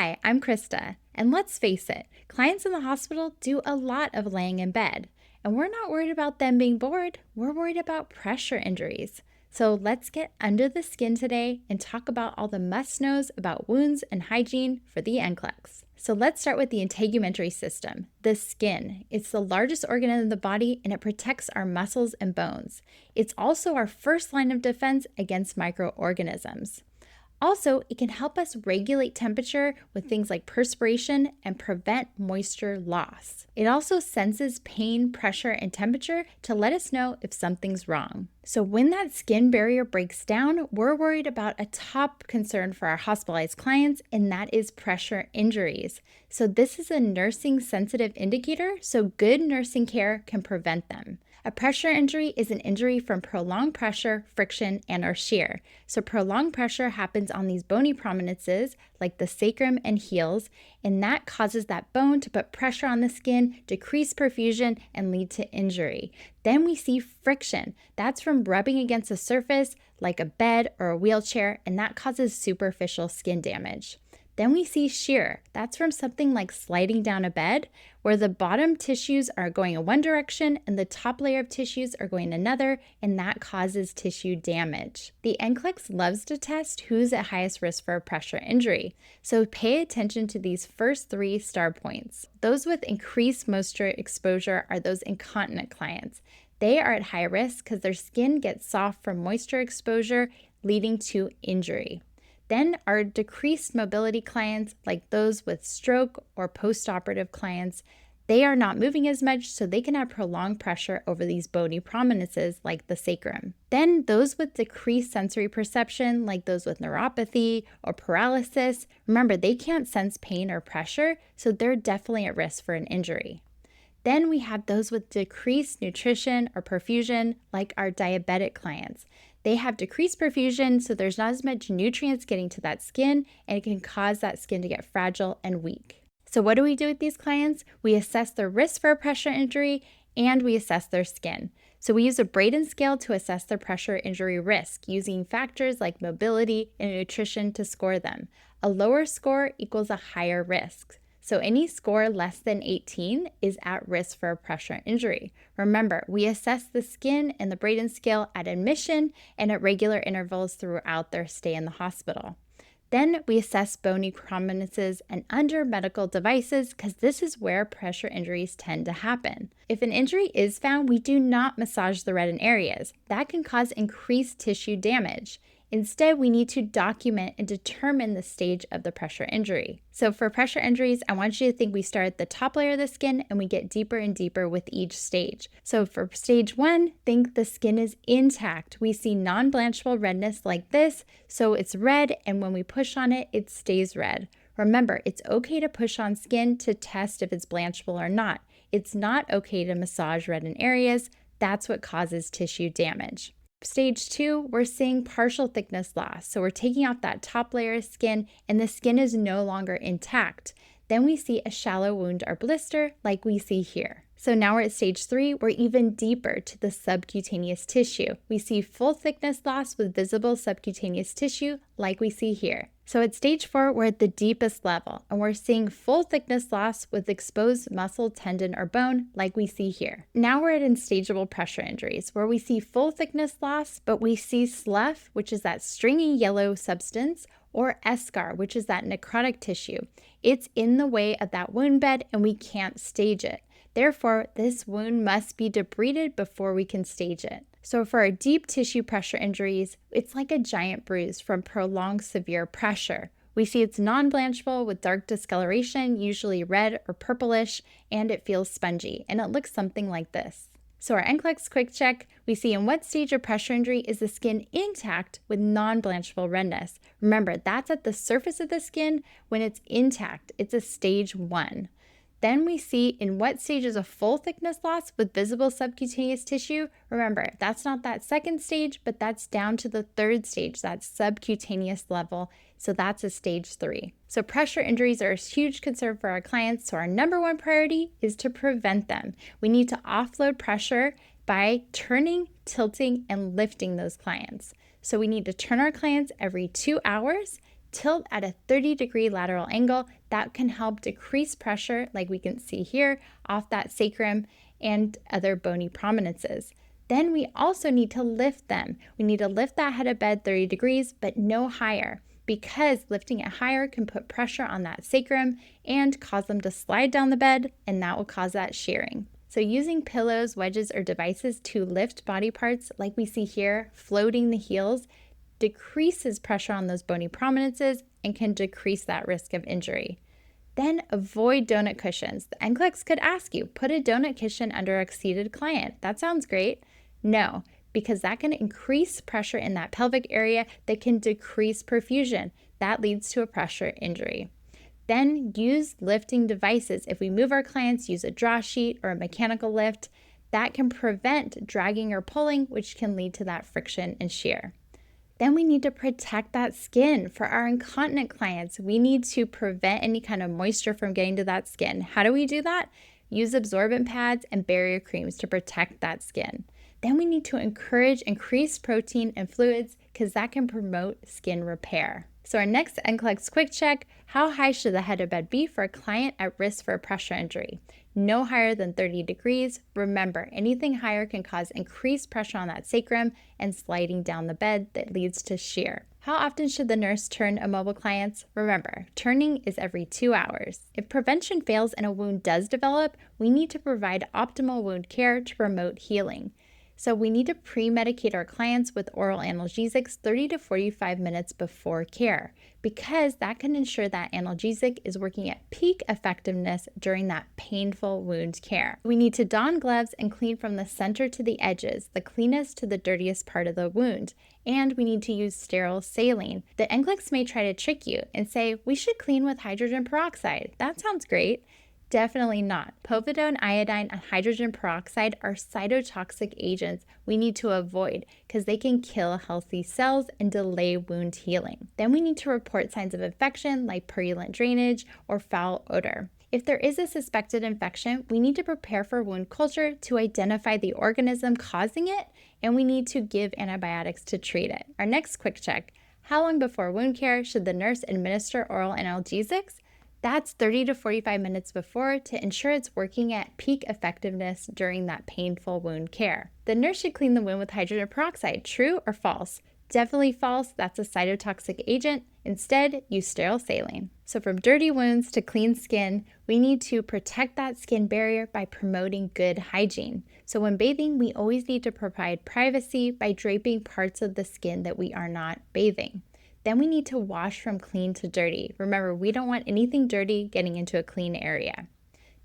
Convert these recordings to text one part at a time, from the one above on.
Hi, I'm Krista, and let's face it, clients in the hospital do a lot of laying in bed, and we're not worried about them being bored, we're worried about pressure injuries. So let's get under the skin today and talk about all the must-knows about wounds and hygiene for the NCLEX. So let's start with the integumentary system, the skin. It's the largest organ in the body and it protects our muscles and bones. It's also our first line of defense against microorganisms. Also, it can help us regulate temperature with things like perspiration and prevent moisture loss. It also senses pain, pressure, and temperature to let us know if something's wrong. So when that skin barrier breaks down, we're worried about a top concern for our hospitalized clients, and that is pressure injuries. So this is a nursing sensitive indicator, so good nursing care can prevent them. A pressure injury is an injury from prolonged pressure, friction, and/or shear. So prolonged pressure happens on these bony prominences like the sacrum and heels, and that causes that bone to put pressure on the skin, decrease perfusion, and lead to injury. Then we see friction. That's from rubbing against a surface like a bed or a wheelchair, and that causes superficial skin damage. Then we see shear. That's from something like sliding down a bed, where the bottom tissues are going in one direction and the top layer of tissues are going another, and that causes tissue damage. The NCLEX loves to test who's at highest risk for a pressure injury, so pay attention to these first 3 star points. Those with increased moisture exposure are those incontinent clients. They are at high risk because their skin gets soft from moisture exposure, leading to injury. Then our decreased mobility clients, like those with stroke or postoperative clients, they are not moving as much, so they can have prolonged pressure over these bony prominences like the sacrum. Then those with decreased sensory perception, like those with neuropathy or paralysis, remember they can't sense pain or pressure, so they're definitely at risk for an injury. Then we have those with decreased nutrition or perfusion, like our diabetic clients. They have decreased perfusion, so there's not as much nutrients getting to that skin, and it can cause that skin to get fragile and weak. So what do we do with these clients? We assess their risk for a pressure injury, and we assess their skin. So we use a Braden scale to assess their pressure injury risk, using factors like mobility and nutrition to score them. A lower score equals a higher risk. So any score less than 18 is at risk for a pressure injury. Remember, we assess the skin and the Braden scale at admission and at regular intervals throughout their stay in the hospital. Then we assess bony prominences and under medical devices because this is where pressure injuries tend to happen. If an injury is found, we do not massage the reddened areas. That can cause increased tissue damage. Instead, we need to document and determine the stage of the pressure injury. So for pressure injuries, I want you to think we start at the top layer of the skin and we get deeper and deeper with each stage. So for stage 1, think the skin is intact. We see non-blanchable redness like this, so it's red, and when we push on it, it stays red. Remember, it's okay to push on skin to test if it's blanchable or not. It's not okay to massage reddened areas. That's what causes tissue damage. Stage 2, we're seeing partial thickness loss. So we're taking off that top layer of skin and the skin is no longer intact. Then we see a shallow wound or blister like we see here. So now we're at stage 3, we're even deeper to the subcutaneous tissue. We see full thickness loss with visible subcutaneous tissue like we see here. So at stage 4, we're at the deepest level and we're seeing full thickness loss with exposed muscle, tendon, or bone like we see here. Now we're at instageable pressure injuries where we see full thickness loss, but we see slough, which is that stringy yellow substance, or eschar, which is that necrotic tissue. It's in the way of that wound bed and we can't stage it. Therefore, this wound must be debrided before we can stage it. So for our deep tissue pressure injuries, it's like a giant bruise from prolonged severe pressure. We see it's non-blanchable with dark discoloration, usually red or purplish, and it feels spongy, and it looks something like this. So our NCLEX quick check, we see in what stage of pressure injury is the skin intact with non-blanchable redness. Remember, that's at the surface of the skin when it's intact. It's a stage 1. Then we see in what stage is a full thickness loss with visible subcutaneous tissue. Remember, that's not that second stage, but that's down to the 3rd stage, that subcutaneous level. So that's a stage 3. So pressure injuries are a huge concern for our clients. So our number 1 priority is to prevent them. We need to offload pressure by turning, tilting, and lifting those clients. So we need to turn our clients every 2 hours, tilt at a 30-degree lateral angle. That can help decrease pressure, like we can see here, off that sacrum and other bony prominences. Then we also need to lift them. We need to lift that head of bed 30 degrees, but no higher, because lifting it higher can put pressure on that sacrum and cause them to slide down the bed, and that will cause that shearing. So using pillows, wedges, or devices to lift body parts, like we see here, floating the heels, decreases pressure on those bony prominences and can decrease that risk of injury. Then avoid donut cushions. The NCLEX could ask you, put a donut cushion under a seated client. That sounds great. No, because that can increase pressure in that pelvic area that can decrease perfusion. That leads to a pressure injury. Then use lifting devices. If we move our clients, use a draw sheet or a mechanical lift. That can prevent dragging or pulling, which can lead to that friction and shear. Then we need to protect that skin. For our incontinent clients, we need to prevent any kind of moisture from getting to that skin. How do we do that? Use absorbent pads and barrier creams to protect that skin. Then we need to encourage increased protein and fluids, because that can promote skin repair. So our next NCLEX quick check: how high should the head of bed be for a client at risk for a pressure injury? No higher than 30 degrees. Remember, anything higher can cause increased pressure on that sacrum and sliding down the bed that leads to shear. How often should the nurse turn immobile clients? Remember, turning is every 2 hours. If prevention fails and a wound does develop, we need to provide optimal wound care to promote healing. So we need to pre-medicate our clients with oral analgesics 30 to 45 minutes before care, because that can ensure that analgesic is working at peak effectiveness during that painful wound care. We need to don gloves and clean from the center to the edges, the cleanest to the dirtiest part of the wound. And we need to use sterile saline. The NCLEX may try to trick you and say, we should clean with hydrogen peroxide. That sounds great. Definitely not. Povidone, iodine, and hydrogen peroxide are cytotoxic agents we need to avoid, because they can kill healthy cells and delay wound healing. Then we need to report signs of infection like purulent drainage or foul odor. If there is a suspected infection, we need to prepare for wound culture to identify the organism causing it, and we need to give antibiotics to treat it. Our next quick check: how long before wound care should the nurse administer oral analgesics? That's 30 to 45 minutes before, to ensure it's working at peak effectiveness during that painful wound care. The nurse should clean the wound with hydrogen peroxide. True or false? Definitely false. That's a cytotoxic agent. Instead, use sterile saline. So from dirty wounds to clean skin, we need to protect that skin barrier by promoting good hygiene. So when bathing, we always need to provide privacy by draping parts of the skin that we are not bathing. Then we need to wash from clean to dirty. Remember, we don't want anything dirty getting into a clean area.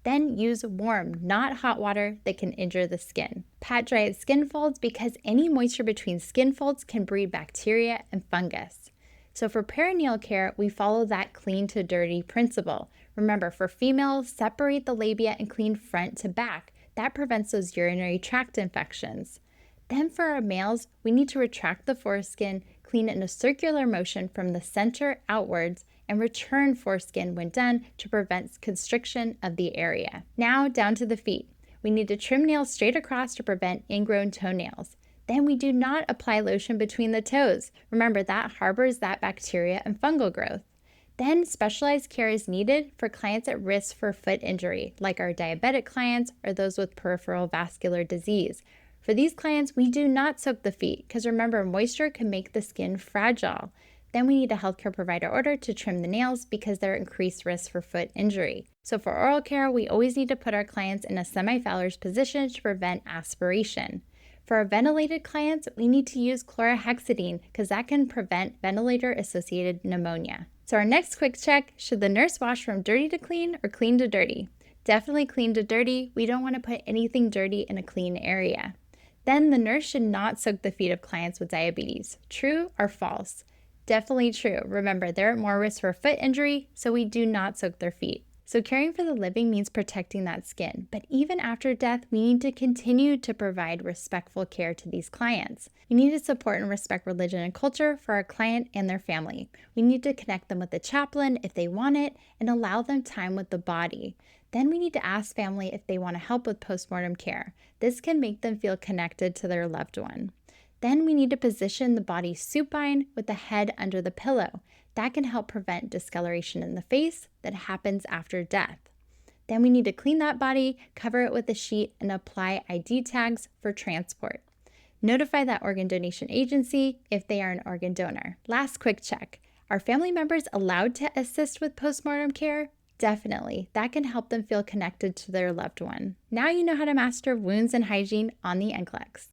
Then use warm, not hot water that can injure the skin. Pat dry at skin folds, because any moisture between skin folds can breed bacteria and fungus. So for perineal care, we follow that clean to dirty principle. Remember, for females, separate the labia and clean front to back. That prevents those urinary tract infections. Then for our males, we need to retract the foreskin, clean it in a circular motion from the center outwards, and return foreskin when done to prevent constriction of the area. Now down to the feet. We need to trim nails straight across to prevent ingrown toenails. Then we do not apply lotion between the toes. Remember, that harbors that bacteria and fungal growth. Then specialized care is needed for clients at risk for foot injury, like our diabetic clients or those with peripheral vascular disease. For these clients, we do not soak the feet, because remember, moisture can make the skin fragile. Then we need a healthcare provider order to trim the nails, because they're increased risk for foot injury. So for oral care, we always need to put our clients in a semi-Fowler's position to prevent aspiration. For our ventilated clients, we need to use chlorhexidine, because that can prevent ventilator-associated pneumonia. So our next quick check: should the nurse wash from dirty to clean or clean to dirty? Definitely clean to dirty. We don't want to put anything dirty in a clean area. Then the nurse should not soak the feet of clients with diabetes. True or false? Definitely true. Remember, they're at more risk for foot injury, so we do not soak their feet. So caring for the living means protecting that skin. But even after death, we need to continue to provide respectful care to these clients. We need to support and respect religion and culture for our client and their family. We need to connect them with a chaplain if they want it, and allow them time with the body. Then we need to ask family if they want to help with postmortem care. This can make them feel connected to their loved one. Then we need to position the body supine with the head under the pillow. That can help prevent discoloration in the face that happens after death. Then we need to clean that body, cover it with a sheet, and apply ID tags for transport. Notify that organ donation agency if they are an organ donor. Last quick check. Are family members allowed to assist with postmortem care? Definitely. That can help them feel connected to their loved one. Now you know how to master wounds and hygiene on the NCLEX.